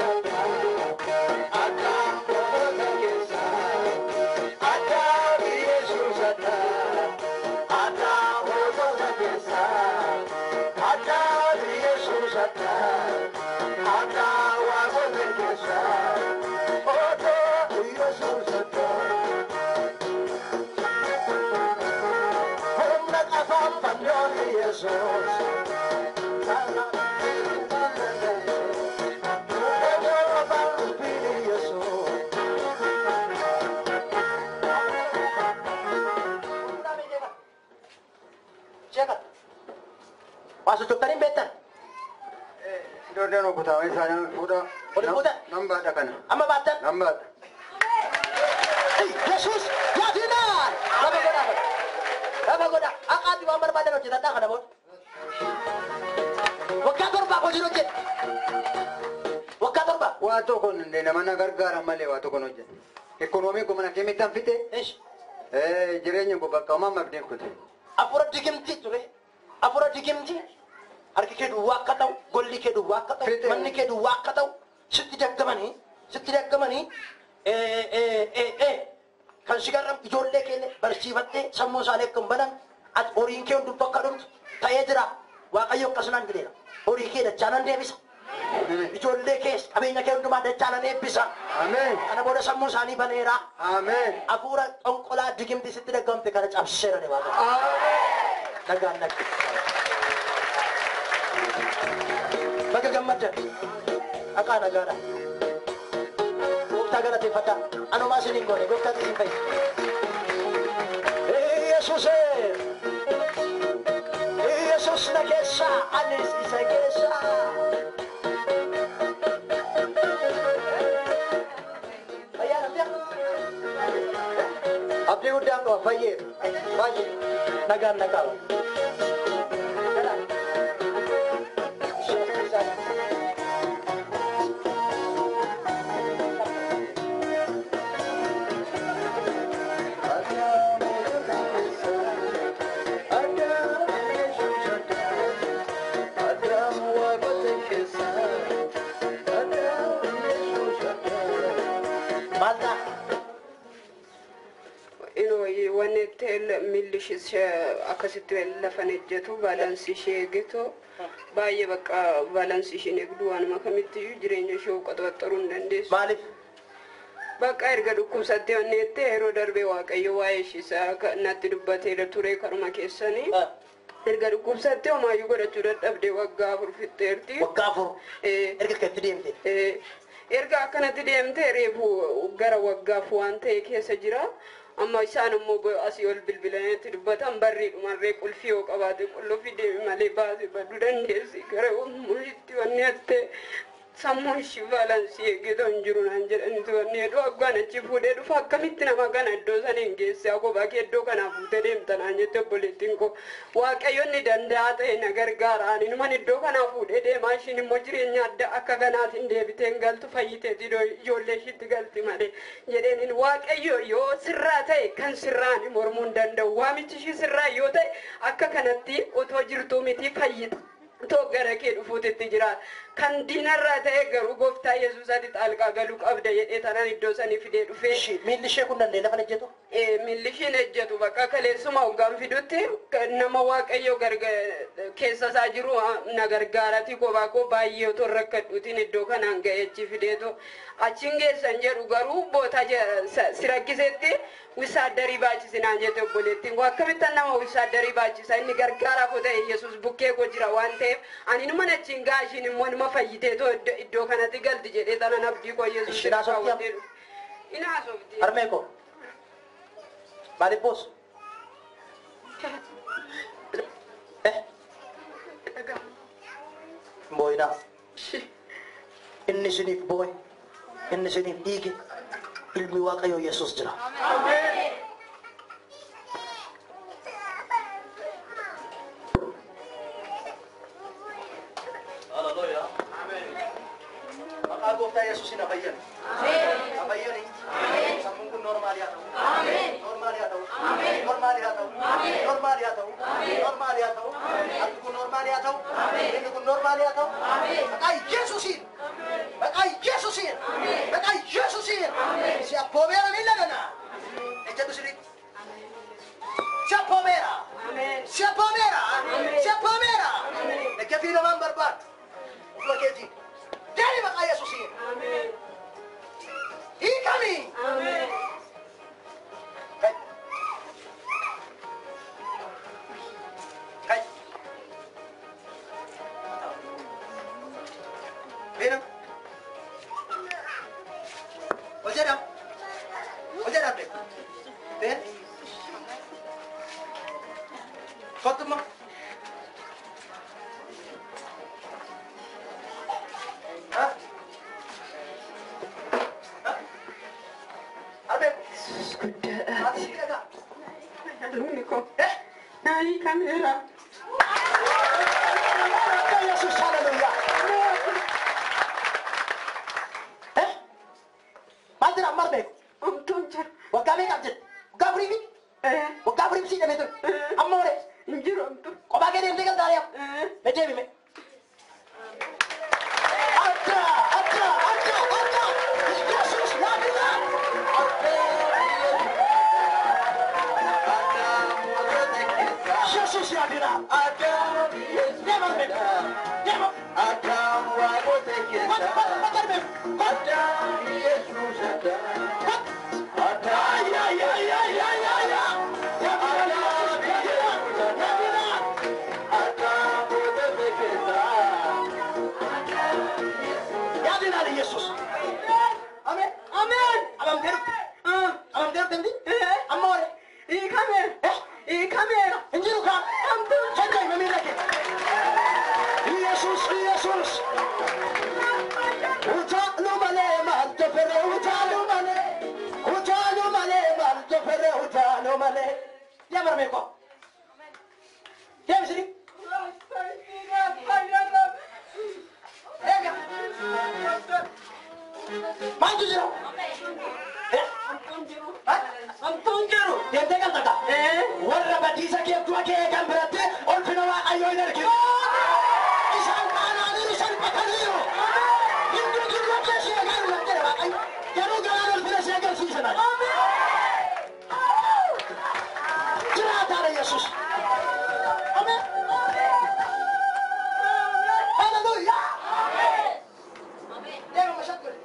Adam mootota keessa Adam Yesuus Adam mootota keessa Adam Yesuus Adam waaqota keessa Adam Yesuus Jesus. Masuk dokterin betul. Dokter nak kutah, saya sudah. Boleh kutah? Nampak dah kan? Amma batal. Nampak. Yesus, ya dinan. Apa goda? Akad di bawah badan orang cerita kan, abang? Waktu torba kau jiru jet. Waktu torba. Waktu kon dena mana gargar amale waktu kon ojen. Ekonomi ko mana kemi tampite. Jirenya ko bakka mama bden ko. Apura dikimti ture. Apura dikimti. Arki kedu wakatau, golli kedu wakatau, manni kedu wakatau. Sitti dakkamani. Kan sekarang ijoollee keenya barsiifattee sammuu isaanii kan banan ati horiin kee hundi bakka dhumtu ta'ee jira. Waaqayyo akkasumaan jedheera. Horii kee dachaanan deebisa. Ijoollee kees qabeenya kee hundumaa dachaanan eebbisa. Ameen. Kana booda sammuu isaanii baneera. Ameen. Hafuura qonqolaa digimti sitti dhaggamte kana cabseera ne waaqayyo. Ameen. Nagaan nagge. Bakka gammaddan. Haqaa nagaadha. Gooftaa galateeffadhaa. Anumaa isiniin goone gooftaa isin fayyada. Yesus na keessa anis isa keessa. Abdii guddaan qaba fayyee. Baay'ee. Nagaan nagaa. milishis akkasitti lafan ejjetu balansi ishee eegitu baay'ee bakka balansi isheen eegdu waanuma kamitti jireenya ishee qaxaxxaruu hin dandeessu. Maaliif bakka erga dhukkubsattee onneettee yeroo darbee waaqayyo waa'ee ishiisaa natti dubbatee ture karuma keessanii. Erga dhukkubsattee homaayyuu godhachuu dadhabdee waggaa 4 fixxeerti. Waggaa 4. Erga akkatti deemte. Erga akkanatti deemte reefu gara waggaaf waan ta'e keessa jira. Amma isaan immoo asii ol bilbilanitti dubbatan barriidhumarree qulfii yoo qabaate qullufii deemi malee baasee baduu dandeessi gara umuriitti wanni hattee sammuun ishii baalansii eeggatoo hin jiru naan jedhanitu wanni heduu aggaan achi fuudhee dhufa akkamitti nama kana iddoo sana hin geesse kophaa kee iddoo kanaa fuutee deemta naan jette obboleettiin koo waaqayyoonni danda'aa ta'e na gargaara ani numan iddoo kanaa fuudhee deemaa ishiin immoo jireenya adda akka kanaatiin deebiteen galtu fayyiteeti ijoollee ishiitti galti malee jedheenin waaqayyo yoo sirraa ta'e kan sirraan mormuu hin danda'u waamichi ishii sirraa yoo ta'e akka kanatti otoo jirtuu miti fayyita. Gara kee dhufuutti jira kan diinarraa ta'e garuu gooftaa Yesuusaatti xaalqaa galuu qabda jedhee tanaan iddoo sanii fidee dhufee miilli ishee kun dandee lafa ejjetu miilli isheen ejjetu bakka kaleessuma hoggaan fidutti nama waaqayyo keessa isaa jiru na gargaarati kophaa koo baay'ee otoo rakkadhuutiin iddoo kanaan ga'eechi fideetu achiin geessan jedhu garuu boota si rakkisetti wisaaddarii baachisinaan jette obboleettiin koo akkamittan nama wisaaddarii baachisa inni gargaaraaf ta'e Yesuus bukkee koo jira waan ta'eef ani numan achiin gaashiin immoo nama fayyiteetoo iddoo kanatti galti jedhee tanan abdii koo Yesuus kaawwadhee inaasofti harmee koo maaliif boosu booyinaa inni isiniif booye inni isiniif dhiige ilmi waaqayyoo Yesuus jira. Hallelujah. Maqaa gooftaa Yesuusin abayyan. Abayyani. Sammuun kun normaaliyaa ta'u. Normaaliyaa ta'u. Normaaliyaa ta'u. Normaaliyaa ta'u. Normaaliyaa ta'u. Ati kun normaaliyaa ta'u. Inni kun normaaliyaa ta'u. Maqaa Yesuusin. Maqaa Yesuusin. Maqaa Yesuusin. Si appoobeera miila kana. Ejjatu sirrii. Si appoobeera. Si appoobeera. Si appoobeera. Ejjafii namaan barbaadu. Uffata keetiin. Deemi maqaa Yesuusin. Hiikami. Kai. Bina. Ojeda. Ojeda be. Ben. Fatuma. Ha? Ha? Arbe. Mati kata. L'unico. Nani camera. Yesus haleluya. Mati nak marbe. Tonja. Wakame kapten. Gabri bi. Gabri si deme tu. Amore. Injiro tu. Ko ba ke dem tegal daria. Bete bi me. Atra. Yesus haleluya. Yesus haleluya. Yesus. Amen. Amen. Abang der tendi? Amore. Kamera. Injil kan? Sanjay memilih lagi. Yesus. Utalu male manto fere utalu male. Dia bermeko. Dia sini. Mantu jero. Anton jero. Dia tegal taka. Warra batisa ke tua ke kan berarti ol pinawa ayo energi. Isang kana ni isang pakalio. Hindu juga kasi agar lancar bakai. Jero galan ol pina siya kan sisa na. Cerita dari Yesus. Amen. Haleluya. Dia masyarakat.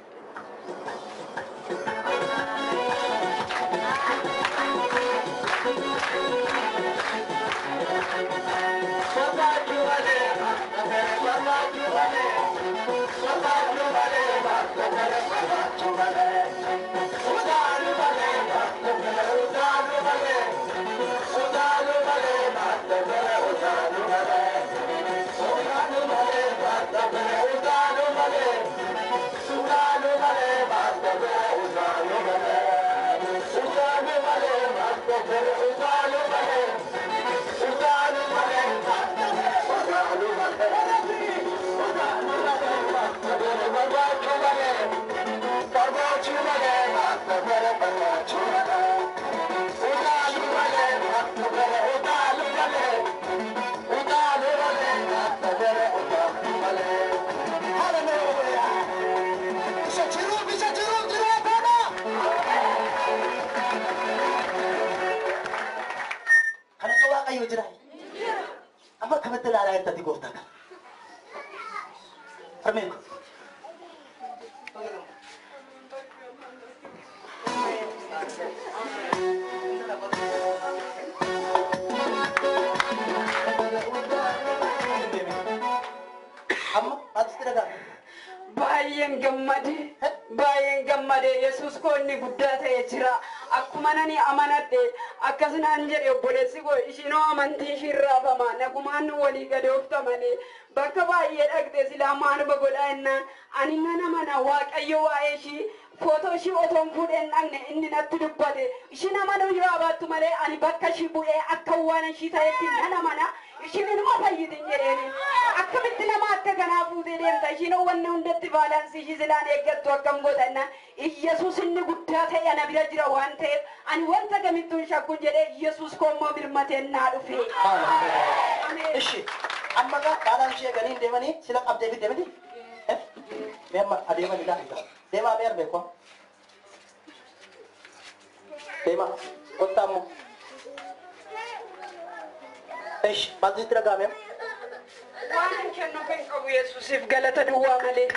Baay'een gammade Yesuus koo inni guddaa ta'ee jira. Akkuma nani amanadhe akkasinaan jedhe obboleessi koo ishinoo amantii ishii raafama nagumaan walii gadi oofta malee bakka baay'ee dhaqxe silaa maaluma godhaa jennaan ani mana mana Waaqayyo waa'ee ishii footoo ishii otoon fuudheen dhaqne inni natti dubbate ishii nama nu hiraabattu malee ani bakka ishii bu'ee akka waan ishii ta'etti mana mana ishiin ilma fayyidin jedheeni akkamitti nama akka kanaa fuutee deemta ishiin wanni hundatti baalaansii ishii silaan eeggattu akkam godhanna Yesuus inni guddaa ta'e ana bira jira waan ta'eef ani wanta gamittuun shakkun jedhee Yesuus koo immoo birmateen naa dhufe. Ishi amma gaa baalaansii eeganii deemanii sila qabdee fi deemanii deema adeemanii laafisa deemaa beer beekoo deema kottaa immoo. ايش بعد ترى قامم وانا كانوا بين ابو يسوع في قالت دوامه ليه